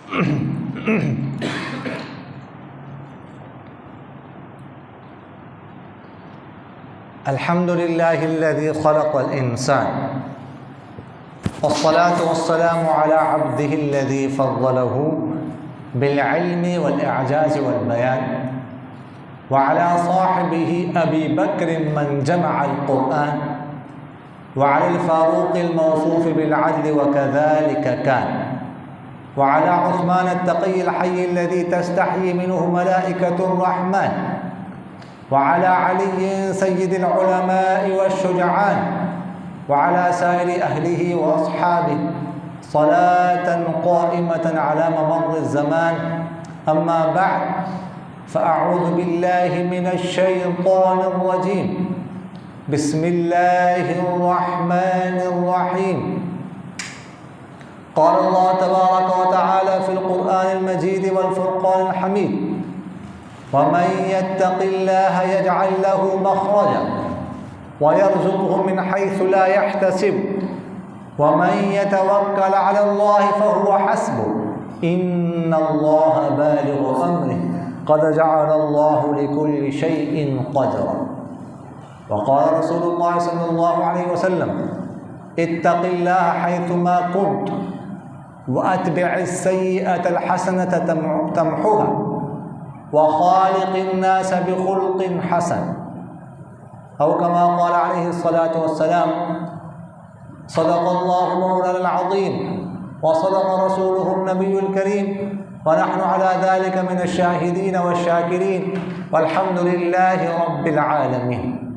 الحمد لله الذي خلق الإنسان والصلاة والسلام على عبده الذي فضله بالعلم والإعجاز والبيان وعلى صاحبه أبي بكر من جمع القرآن وعلى الفاروق الموصوف بالعدل وكذلك كان وعلى عثمان التقي الحي الذي تستحيي منه ملائكة الرحمن وعلى علي سيد العلماء والشجعان وعلى سائر أهله وأصحابه صلاة قائمة على ممر الزمان. أما بعد فأعوذ بالله من الشيطان الرجيم. بسم الله الرحمن الرحيم. قال الله تبارك وتعالى في القرآن المجيد والفرقان الحميد: ومن يتق الله يجعل له مخرجا ويرزقه من حيث لا يحتسب ومن يتوكل على الله فهو حسبه إن الله بالغ أمره قد جعل الله لكل شيء قدرا. وقال رسول الله صلى الله عليه وسلم: اتق الله حيثما كنت وأتبع السيئة الحسنة تمحها وخالق الناس بخلق حسن، أو كما قال عليه الصلاة والسلام: صدق الله مولانا العظيم وصدق رسوله النبي الكريم ونحن على ذلك من الشاهدين والشاكرين والحمد لله رب العالمين.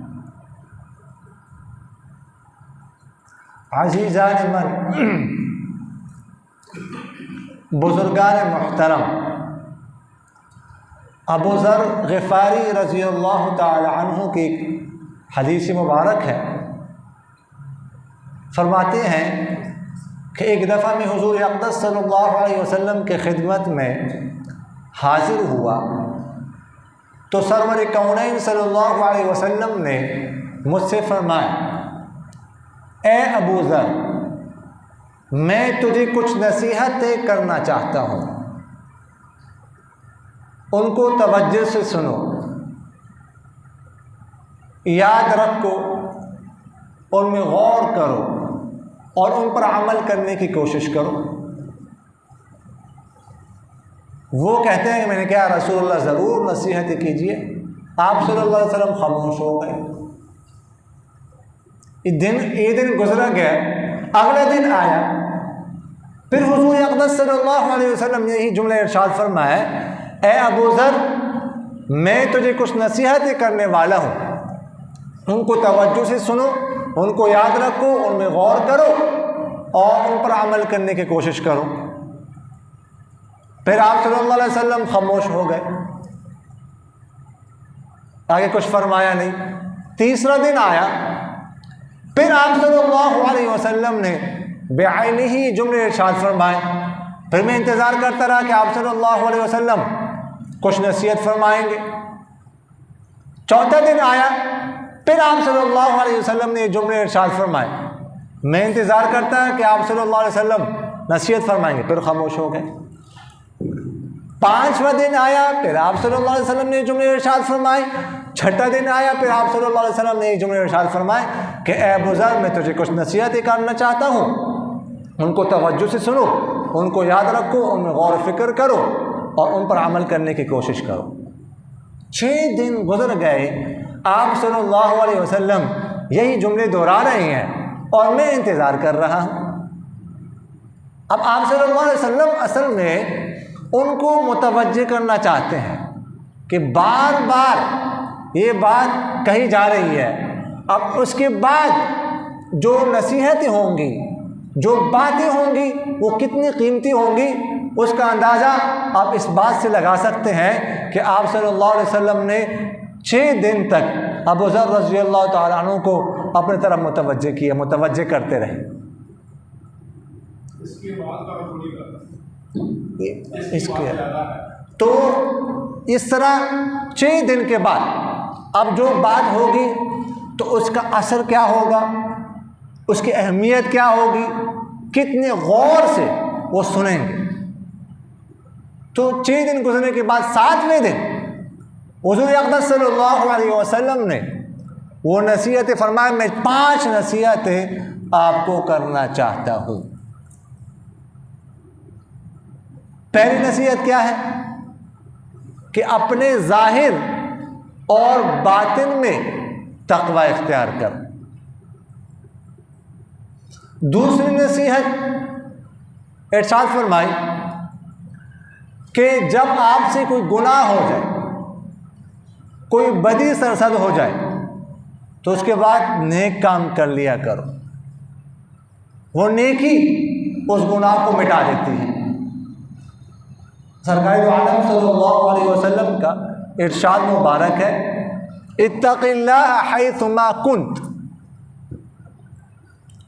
عزیزان من، بزرگان محترم، ابو ذر غفاری رضی اللہ تعالی عنہ کی ایک حدیث مبارک ہے. فرماتے ہیں کہ ایک دفعہ میں حضور اقدس صلی اللہ علیہ وسلم کے خدمت میں حاضر ہوا تو سرور کونین صلی اللہ علیہ وسلم نے مجھ سے فرمایا: اے ابو ذر، میں تجھے کچھ نصیحتیں کرنا چاہتا ہوں، ان کو توجہ سے سنو، یاد رکھو، ان میں غور کرو اور ان پر عمل کرنے کی کوشش کرو. وہ کہتے ہیں کہ میں نے کہا: رسول اللہ ضرور نصیحت کیجیے. آپ صلی اللہ علیہ وسلم خاموش ہو گئے. یہ دن گزرا گیا. اگلا دن آیا، پھر حضور اقدس صلی اللہ علیہ وسلم نے یہی جملہ ارشاد فرمایا: اے ابو ذر، میں تجھے کچھ نصیحتیں کرنے والا ہوں، ان کو توجہ سے سنو، ان کو یاد رکھو، ان میں غور کرو اور ان پر عمل کرنے کی کوشش کرو. پھر آپ صلی اللہ علیہ وسلم خاموش ہو گئے، آگے کچھ فرمایا نہیں. تیسرا دن آیا، پھر آپ صلی اللہ علیہ وسلم نے بعینہ ہی جملے ارشاد فرمائے. پھر میں انتظار کرتا رہا کہ آپ صلی اللہ علیہ وسلم کچھ نصیحت فرمائیں گے. چوتھا دن آیا، پھر آپ صلی اللہ علیہ وسلم نے یہ جملے ارشاد فرمائے. میں انتظار کرتا کہ آپ صلی اللہ علیہ وسلم نصیحت فرمائیں گے، پھر خاموش ہو گئے. پانچواں دن آیا، پھر آپ صلی اللہ علیہ وسلم نے یہ جملے ارشاد فرمائے. چھٹا دن آیا، پھر آپ صلی اللہ علیہ وسلم نے یہ جملے ارشاد فرمائے کہ اے ابو ذر، میں تجھے کچھ نصیحتیں کرنا چاہتا ہوں، ان کو توجہ سے سنو، ان کو یاد رکھو، ان میں غور و فکر کرو اور ان پر عمل کرنے کی کوشش کرو. 6 دن گزر گئے، آپ صلی اللہ علیہ وسلم یہی جملے دہرا رہے ہیں اور میں انتظار کر رہا ہوں. اب آپ صلی اللہ علیہ وسلم اصل میں ان کو متوجہ کرنا چاہتے ہیں کہ بار بار یہ بات کہی جا رہی ہے. اب اس کے بعد جو نصیحتیں ہوں گی، جو باتیں ہوں گی، وہ کتنی قیمتی ہوں گی، اس کا اندازہ آپ اس بات سے لگا سکتے ہیں کہ آپ صلی اللہ علیہ وسلم نے 6 دن تک ابو ذر رضی اللہ تعالیٰ عنہ کو اپنے طرف متوجہ کیا، متوجہ کرتے رہے. اس کے بعد تو اس طرح 6 دن کے بعد اب جو بات ہوگی تو اس کا اثر کیا ہوگا، اس کی اہمیت کیا ہوگی، کتنے غور سے وہ سنیں گے. تو 6 دن گزرنے کے بعد 7ویں دن حضور اقدس صلی اللہ علیہ وسلم نے وہ نصیحتیں فرمائے، میں 5 نصیحتیں آپ کو کرنا چاہتا ہوں۔ پہلی نصیحت کیا ہے کہ اپنے ظاہر اور باطن میں تقوی اختیار کر۔ دوسری نصیحت ارشاد فرمائی کہ جب آپ سے کوئی گناہ ہو جائے، کوئی بدی سرزد ہو جائے، تو اس کے بعد نیک کام کر لیا کرو، وہ نیکی اس گناہ کو مٹا دیتی ہے۔ سرکار دو عالم صلی اللہ علیہ وسلم کا ارشاد مبارک ہے، اتق اللہ حیثما کنت،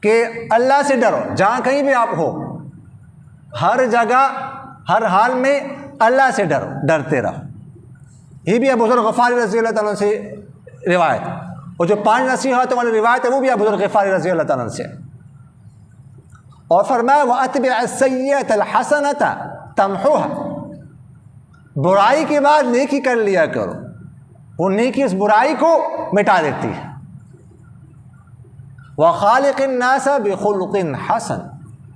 کہ اللہ سے ڈرو جہاں کہیں بھی آپ ہو، ہر جگہ ہر حال میں اللہ سے ڈرتے رہو۔ یہ بھی ابو ذر غفاری رضی اللہ تعالیٰ سے روایت، اور جو 5 نصیحتوں والی روایت ہے وہ بھی ابو ذر غفاری رضی اللہ تعالیٰ سے۔ اور فرمایا وَأَتْبِعَ السَّيِّئَةَ الْحَسَنَةَ تَمْحُوهَا، برائی کے بعد نیکی کر لیا کرو، وہ نیکی اس برائی کو مٹا دیتی ہے۔ وَخَالِقِ النَّاسَ بِخُلُقٍ حَسَنٍ،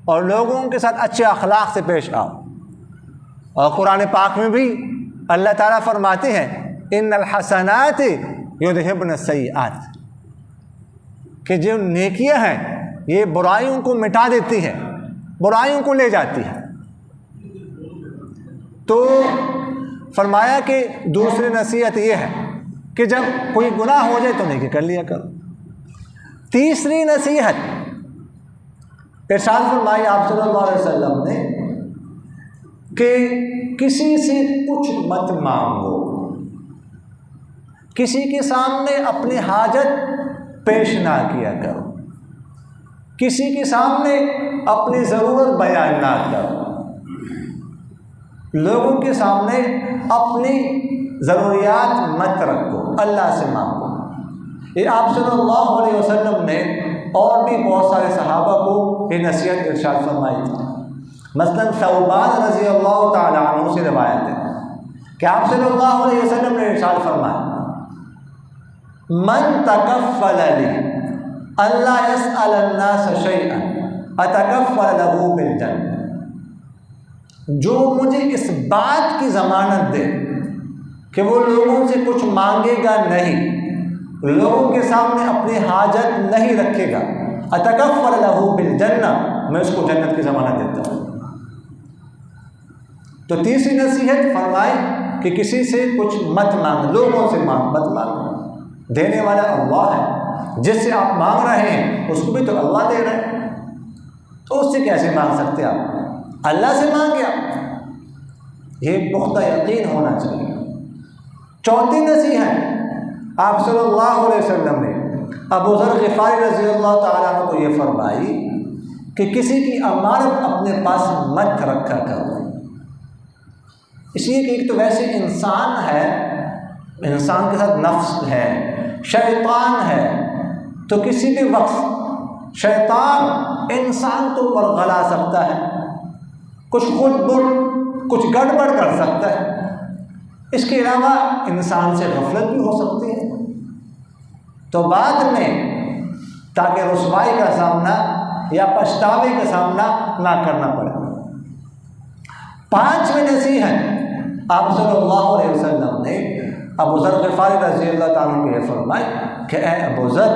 اور لوگوں کے ساتھ اچھے اخلاق سے پیش آؤ۔ اور قرآن پاک میں بھی اللہ تعالیٰ فرماتے ہیں ان الحسنات یذہبن السیئات، کہ جو نیکیاں ہیں یہ برائیوں کو مٹا دیتی ہیں، برائیوں کو لے جاتی ہے۔ تو فرمایا کہ دوسری نصیحت یہ ہے کہ جب کوئی گناہ ہو جائے تو نیکی کر لیا کرو۔ تیسری نصیحت ارشاد فرمائی آپ صلی اللہ علیہ وسلم نے کہ کسی سے کچھ مت مانگو، کسی کے سامنے اپنی حاجت پیش نہ کیا کرو، کسی کے سامنے اپنی ضرورت بیان نہ کرو، لوگوں کے سامنے اپنی ضروریات مت رکھو، اللہ سے مانگو۔ یہ آپ صلی اللہ علیہ وسلم نے اور بھی بہت سارے صحابہ کو یہ نصیحت ارشاد فرمائی تھی۔ مثلاً ثوبان رضی اللہ تعالیٰ عنہ سے روایت ہے کہ آپ صلی اللہ علیہ وسلم نے ارشاد فرمایا من تکفل لی الا یسأل الناس شیئا اتکفل له بالجنہ، جو مجھے اس بات کی ضمانت دے کہ وہ لوگوں سے کچھ مانگے گا نہیں، لوگوں کے سامنے اپنی حاجت نہیں رکھے گا، اتکفل له بالجنہ، میں اس کو جنت کی ضمانت دیتا ہوں۔ تو تیسری نصیحت فرمائی کہ کسی سے کچھ مت مانگ، لوگوں سے مت مانگ، دینے والا اللہ ہے، جس سے آپ مانگ رہے ہیں اس کو بھی تو اللہ دے رہے ہیں، تو اس سے کیسے مانگ سکتے آپ؟ اللہ سے مانگے آپ، یہ پختہ یقین ہونا چاہیے۔ چوتھی نصیحت آپ صلی اللہ علیہ وسلم نے ابو ذر غفاری رضی اللہ تعالیٰ عنہ کو یہ فرمائی کہ کسی کی امانت اپنے پاس مت رکھا کرو، اس لیے کہ ایک تو ویسے انسان ہے، انسان کے ساتھ نفس ہے، شیطان ہے، تو کسی بھی وقت شیطان انسان کے اوپر غلا سکتا ہے، کچھ کچھ گڑبڑ کر سکتا ہے، اس کے علاوہ انسان سے غفلت بھی ہو سکتی ہے، تو بعد میں تاکہ رسوائی کا سامنا یا پچھتاوے کا سامنا نہ کرنا پڑے۔ 5ویں نصیحت آپ صلی اللہ علیہ وسلم نے ابو ذر غفاری رضی اللہ تعالیٰ عنہ کو یہ فرمائے کہ اے ابو ذر،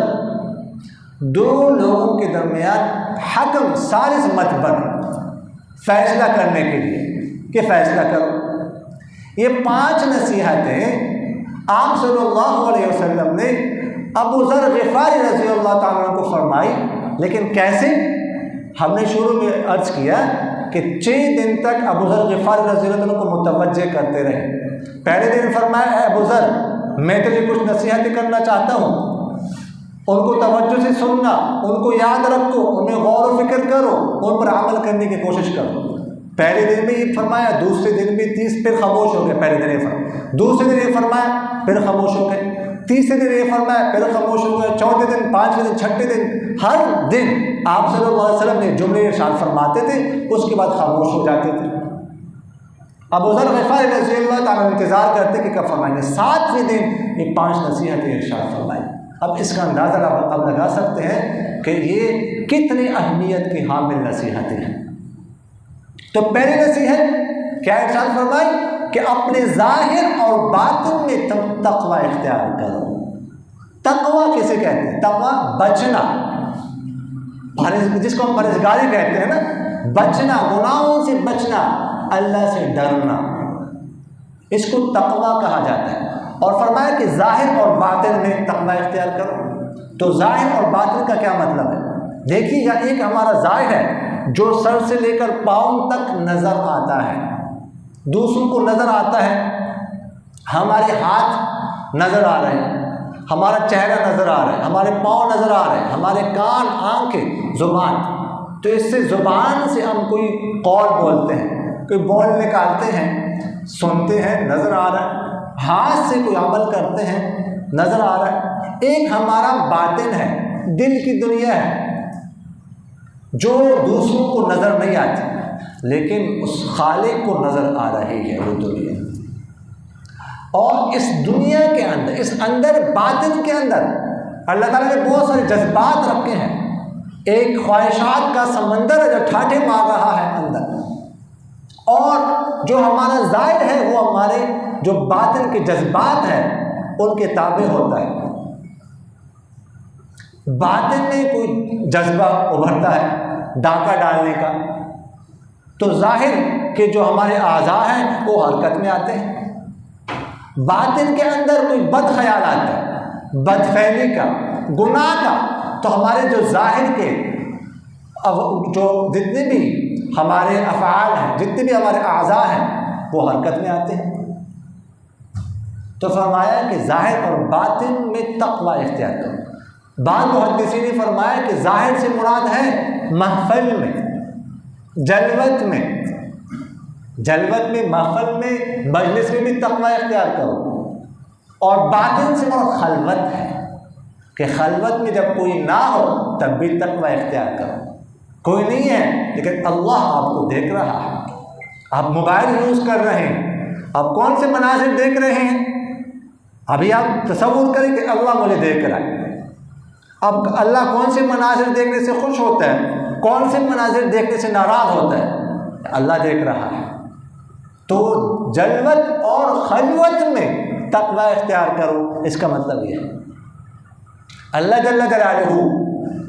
2 لوگوں کے درمیان حکم ثالث مت بن فیصلہ کرنے کے لیے کہ فیصلہ کرو۔ یہ 5 نصیحتیں آپ صلی اللہ علیہ وسلم نے ابو ذر غفاری رضی اللہ تعالیٰ عنہ کو فرمائی، لیکن کیسے؟ ہم نے شروع میں عرض کیا کہ 6 دن تک ابو ذر غفاری رضی اللہ عنہ کو متوجہ کرتے رہے۔ پہلے دن فرمایا اے ابو ذر، میں تجھے کچھ نصیحتیں کرنا چاہتا ہوں، ان کو توجہ سے سننا، ان کو یاد رکھو، انہیں غور و فکر کرو، ان پر عمل کرنے کی کوشش کرو۔ پہلے دن میں یہ فرمایا، دوسرے دن بھی 30 پھر خاموش ہو گئے، پہلے دن یہ فرمایا، دوسرے دن یہ فرمایا پھر خاموش ہو گئے، تیسرے دن یہ فرمایا پھر خاموش ہو گئے، چوتھے دن، 5ویں دن، 6ٹھے دن، ہر دن آپ صلی اللہ علیہ وسلم نے جملے ارشاد فرماتے تھے، اس کے بعد خاموش ہو جاتے تھے۔ ابو ذر غفاری رضی اللہ تعالیٰ انتظار کرتے کہ کب فرمائیں گے. 7ویں دن یہ 5 نصیحتیں ارشاد فرمائی. اب اس کا اندازہ آپ لگا سکتے ہیں کہ یہ کتنی اہمیت کی حامل نصیحتیں ہیں. تو پہلی نصیحت کیا ارشاد فرمائی کہ اپنے ظاہر اور باطن میں تقوی اختیار کرو. تقوی کسے کہتے ہیں؟ تقوی بچنا، جس کو ہم پرہیزگاری کہتے ہیں نا، بچنا، گناہوں سے بچنا، اللہ سے ڈرنا، اس کو تقوی کہا جاتا ہے. اور فرمایا کہ ظاہر اور باطن میں تقوی اختیار کرو. تو ظاہر اور باطن کا کیا مطلب ہے؟ دیکھیے، یا ایک ہمارا ظاہر ہے جو سر سے لے کر پاؤں تک نظر آتا ہے، دوسروں کو نظر آتا ہے. ہمارے ہاتھ نظر آ رہے ہیں، ہمارا چہرہ نظر آ رہا ہے، ہمارے پاؤں نظر آ رہے ہیں، ہمارے کان، آنکھیں، زبان. تو اس سے زبان سے ہم کوئی قول بولتے ہیں، کوئی بول نکالتے ہیں، سنتے ہیں، نظر آ رہا ہے. ہاتھ سے کوئی عمل کرتے ہیں، نظر آ رہا ہے. ایک ہمارا باطن ہے، دل کی دنیا ہے، جو دوسروں کو نظر نہیں آتی لیکن اس خالق کو نظر آ رہی ہے وہ دنیا. اور اس دنیا کے اندر، اس اندر باطن کے اندر اللہ تعالیٰ نے بہت سارے جذبات رکھے ہیں. ایک خواہشات کا سمندر ہے جو ٹھاٹھے مار رہا ہے اندر، اور جو ہمارا ظاہر ہے وہ ہمارے جو باطن کے جذبات ہیں ان کے تابع ہوتا ہے. باطن میں کوئی جذبہ ابھرتا ہے ڈاکہ ڈالنے کا، تو ظاہر کے جو ہمارے اعضاء ہیں وہ حرکت میں آتے ہیں. باطن کے اندر کوئی بد خیال آتا ہے، بد فعلی کا، گناہ کا، تو ہمارے جو ظاہر کے جو جتنے بھی ہمارے افعال ہیں، جتنے بھی ہمارے اعضاء ہیں وہ حرکت میں آتے ہیں. تو فرمایا کہ ظاہر اور باطن میں تقوی اختیار کرو. بعض محدثین نے فرمایا کہ ظاہر سے مراد ہے محفل میں، جلوت میں، محفل میں، مجلس میں بھی تقوی اختیار کرو. اور باطن سے مراد خلوت ہے کہ خلوت میں جب کوئی نہ ہو تب بھی تقوی اختیار کرو. کوئی نہیں ہے لیکن اللہ آپ کو دیکھ رہا ہے. آپ موبائل یوز کر رہے ہیں، آپ کون سے مناظر دیکھ رہے ہیں؟ ابھی آپ تصور کریں کہ اللہ مجھے دیکھ رہا ہے. اب اللہ کون سے مناظر دیکھنے سے خوش ہوتا ہے، کون سے مناظر دیکھنے سے ناراض ہوتا ہے؟ اللہ دیکھ رہا ہے. تو جلوت اور خلوت میں تقوی اختیار کرو، اس کا مطلب یہ ہے. اللہ جل جلالہ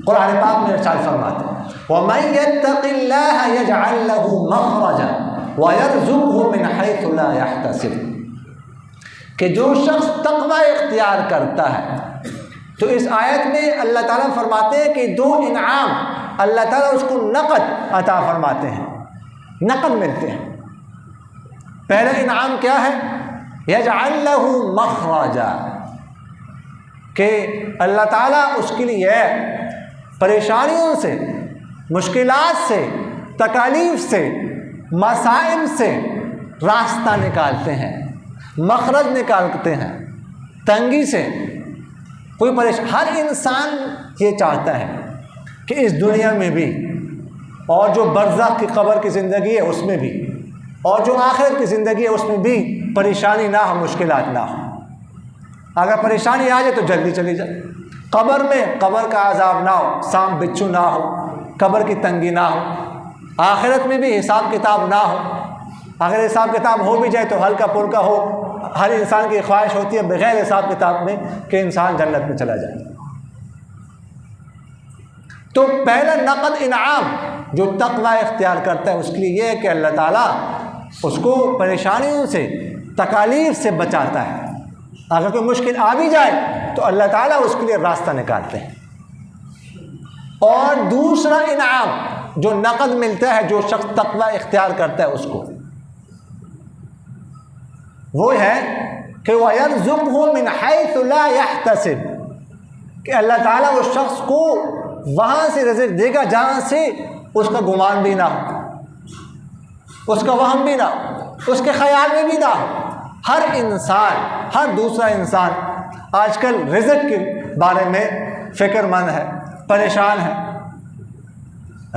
قرآن پاک میں ارشاد فرماتے ہیں وَمَن يَتَّقِ اللَّهَ يَجْعَلْ لَهُ مَخْرَجًا وَيَرْزُقْهُ مِنْ حَيْثُ لَا يَحْتَسِبُ، کہ جو شخص تقوی اختیار کرتا ہے. تو اس آیت میں اللہ تعالیٰ فرماتے ہیں کہ 2 انعام اللہ تعالیٰ اس کو نقد عطا فرماتے ہیں، نقد ملتے ہیں. پہلا انعام کیا ہے؟ یجعل لہ مخرجا، کہ اللہ تعالیٰ اس کے لیے پریشانیوں سے، مشکلات سے، تکالیف سے، مسائل سے راستہ نکالتے ہیں، مخرج نکالتے ہیں. تنگی سے کوئی ہر انسان یہ چاہتا ہے کہ اس دنیا میں بھی، اور جو برزخ کی قبر کی زندگی ہے اس میں بھی، اور جو آخرت کی زندگی ہے اس میں بھی پریشانی نہ ہو، مشکلات نہ ہو. اگر پریشانی آ جائے تو جلدی چلی جائے. قبر میں قبر کا عذاب نہ ہو، سانپ بچھو نہ ہو، قبر کی تنگی نہ ہو. آخرت میں بھی حساب کتاب نہ ہو. اگر حساب کتاب ہو بھی جائے تو ہلکا پھلکا ہو. ہر انسان کی خواہش ہوتی ہے بغیر حساب کتاب میں کہ انسان جنت میں چلا جائے. تو پہلا نقد انعام جو تقوی اختیار کرتا ہے اس کے لیے یہ ہے کہ اللہ تعالیٰ اس کو پریشانیوں سے، تکالیف سے بچاتا ہے. اگر کوئی مشکل آ بھی جائے تو اللہ تعالیٰ اس کے لیے راستہ نکالتے ہیں. اور دوسرا انعام جو نقد ملتا ہے جو شخص تقوی اختیار کرتا ہے اس کو، وہ ہے کہ وَيَرْزُقْهُ مِنْ حَيْثُ لَا يَحْتَسِبُ، کہ اللہ تعالیٰ اس شخص کو وہاں سے رزق دے گا جہاں سے اس کا گمان بھی نہ ہو، اس کا وہم بھی نہ ہو، اس کے خیال میں بھی نہ ہو. ہر انسان، ہر دوسرا انسان آج کل رزق کے بارے میں فکر مند ہے، پریشان ہے.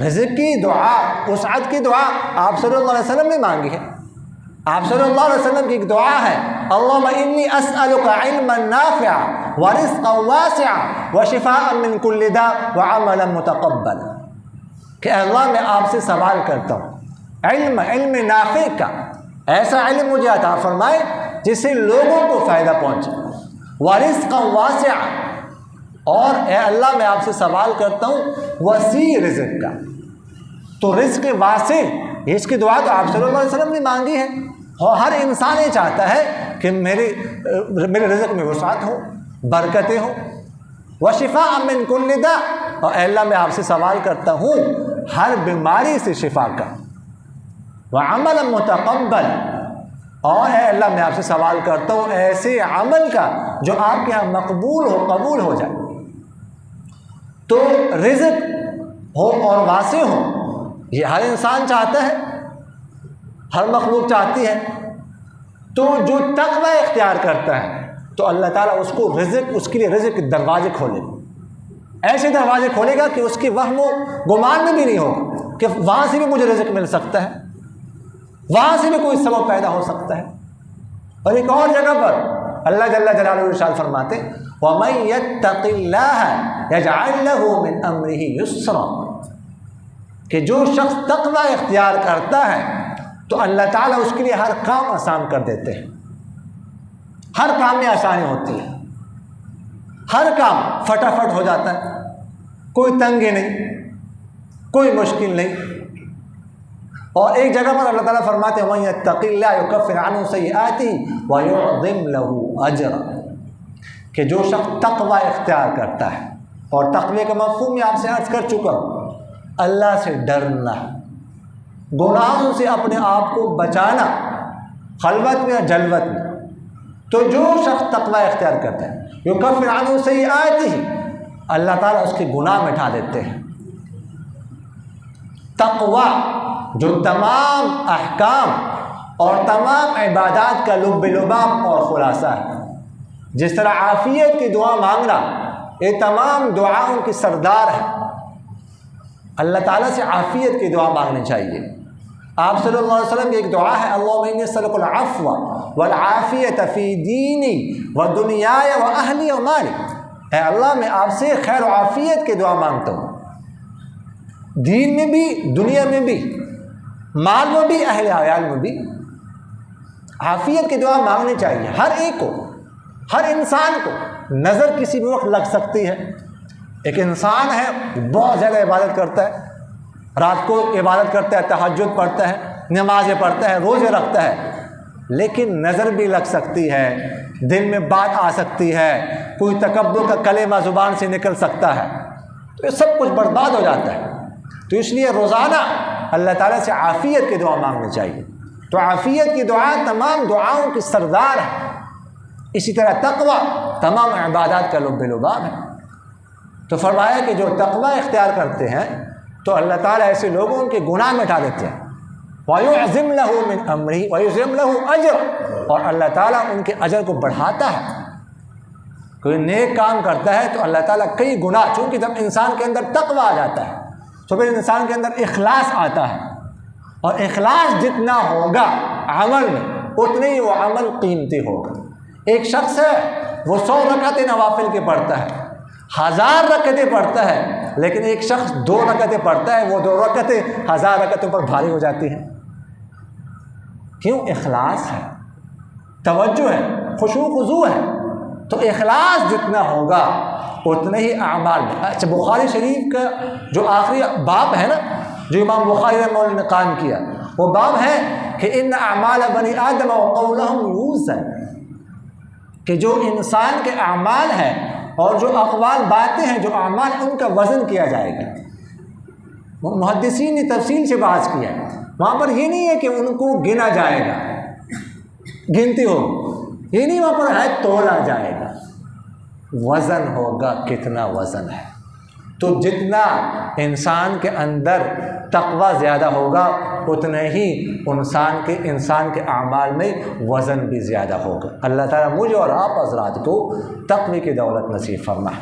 رزق کی دعا، وسعت کی دعا آپ صلی اللہ علیہ وسلم نے مانگی ہے. آپ صلی اللہ علیہ وسلم کی ایک دعا ہے، اللہم انی اسألک علما نافعا ورزقا واسعا وشفاء من کل داء وعملا متقبلا، کہ اللہ میں آپ سے سوال کرتا ہوں علم نافع کا، ایسا علم مجھے عطا فرمائے جس سے لوگوں کو فائدہ پہنچے، ورزقا واسعا، اور اے اللہ میں آپ سے سوال کرتا ہوں وسیع رزق کا۔ تو رزق واسع، اس کی دعا تو آپ صلی اللہ علیہ وسلم نے مانگی ہے، اور ہر انسان یہ چاہتا ہے کہ میرے رزق میں وسعت ہو، برکتیں ہوں۔ وشفاء من کل داء، اور اے اللہ میں آپ سے سوال کرتا ہوں ہر بیماری سے شفا کا۔ وعملا متقبل، اور اے اللہ میں آپ سے سوال کرتا ہوں ایسے عمل کا جو آپ کے یہاں مقبول ہو، قبول ہو جائے۔ تو رزق ہو اور واسع ہو، یہ ہر انسان چاہتا ہے، ہر مخلوق چاہتی ہے۔ تو جو تقوی اختیار کرتا ہے تو اللہ تعالیٰ اس کو رزق، اس کے لیے رزق کے دروازے کھولے گا، ایسے دروازے کھولے گا کہ اس کی وہم و گمان میں بھی نہیں ہوگا کہ وہاں سے بھی مجھے رزق مل سکتا ہے، وہاں سے بھی کوئی سبب پیدا ہو سکتا ہے۔ اور ایک اور جگہ پر اللہ جل جلالہ ارشاد فرماتے وَمَن يَتَّقِ اللَّهَ يَجْعَلْ لَهُ مِنْ أَمْرِهِ يُسْرًا، کہ جو شخص تقوی اختیار کرتا ہے تو اللہ تعالیٰ اس کے لیے ہر کام آسان کر دیتے ہیں، ہر کام میں آسانی ہوتی ہے، ہر کام فٹافٹ ہو جاتا ہے، کوئی تنگی نہیں، کوئی مشکل نہیں۔ اور ایک جگہ پر اللہ تعالیٰ فرماتے ہیں وَمَن يَتَّقِ اللَّهَ يُكَفِّرْ عَنْهُ سَيِّئَاتِهِ وَيُعْظِمْ لَهُ أَجْرًا، کہ جو شخص تقوی اختیار کرتا ہے، اور تقوی کا مفہوم میں آپ سے عرض کر چکا ہوں، اللہ سے ڈرنا، گناہوں سے اپنے آپ کو بچانا، خلوت میں یا جلوت میں۔ تو جو شخص تقوی اختیار کرتا ہے یکفر عنہ سیئاتہ، اللہ تعالیٰ اس کے گناہ مٹا دیتے ہیں۔ تقوی جو تمام احکام اور تمام عبادات کا لب لباب اور خلاصہ ہے، جس طرح عافیت کی دعا مانگنا یہ تمام دعاؤں کی سردار ہے، اللہ تعالیٰ سے عافیت کی دعا مانگنی چاہیے۔ آپ صلی اللہ علیہ وسلم کی ایک دعا ہے اللہم انی اسألک العفو والعافیۃ فی دینی ودنیای واہلی ومالی، اے اللہ میں آپ سے خیر و عافیت کی دعا مانگتا ہوں، دین میں بھی، دنیا میں بھی، مال میں بھی، اہل عیال میں بھی۔ عافیت کی دعا مانگنی چاہیے ہر ایک کو، ہر انسان کو۔ نظر کسی بھی وقت لگ سکتی ہے، ایک انسان ہے بہت زیادہ عبادت کرتا ہے، رات کو عبادت کرتا ہے، تہجد پڑھتا ہے، نمازیں پڑھتا ہے، روزے رکھتا ہے، لیکن نظر بھی لگ سکتی ہے، دل میں بات آ سکتی ہے، کوئی تکبر کا کلمہ زبان سے نکل سکتا ہے، تو یہ سب کچھ برباد ہو جاتا ہے۔ تو اس لیے روزانہ اللہ تعالیٰ سے عافیت کی دعا مانگنی چاہیے۔ تو عافیت کی دعا تمام دعاؤں کی سردار ہے، اسی طرح تقوی تمام عبادات کا لب لباب ہے۔ تو فرمایا کہ جو تقوی اختیار کرتے ہیں تو اللہ تعالیٰ ایسے لوگوں کے گناہ مٹا دیتے ہیں، وَيُعْظِمْ لَهُ مِنْ أَمْرِهِ وَيُعْظِمْ لَهُ أَجْرًا، اور اللہ تعالیٰ ان کے اجر کو بڑھاتا ہے۔ کوئی نیک کام کرتا ہے تو اللہ تعالیٰ کئی گناہ، چونکہ جب انسان کے اندر تقوی آ جاتا ہے تو پھر انسان کے اندر اخلاص آتا ہے، اور اخلاص جتنا ہوگا عمل میں اتنے ہی وہ عمل قیمتی ہوگا۔ ایک شخص ہے وہ 100 رکعتیں نوافل کے پڑھتا ہے، 1000 رکعتیں پڑھتا ہے، لیکن ایک شخص 2 رکعتیں پڑھتا ہے، وہ 2 رکعتیں 1000 رکعتوں پر بھاری ہو جاتی ہیں۔ کیوں؟ اخلاص ہے، توجہ ہے، خشوع خضوع ہے۔ تو اخلاص جتنا ہوگا اتنے ہی اعمال میں۔ اچھا، بخاری شریف کا جو آخری باب ہے نا، جو امام بخاری رحمہ اللہ نے قائم کیا، وہ باب ہے کہ ان اعمال بنی آدم وقولہم یوزن، کہ جو انسان کے اعمال ہیں اور جو اقوال باتیں ہیں، جو اعمال ہیں، ان کا وزن کیا جائے گا۔ محدثین نے تفصیل سے بحث کیا ہے، وہاں پر یہ نہیں ہے کہ ان کو گنا جائے گا، گنتی ہو، یہ نہیں وہاں پر ہے تولا جائے گا، وزن ہوگا، کتنا وزن ہے۔ تو جتنا انسان کے اندر تقوی زیادہ ہوگا اتنا ہی انسان کے اعمال میں وزن بھی زیادہ ہوگا۔ اللہ تعالیٰ مجھے اور آپ حضرات کو تقوی کی دولت نصیب فرمائے۔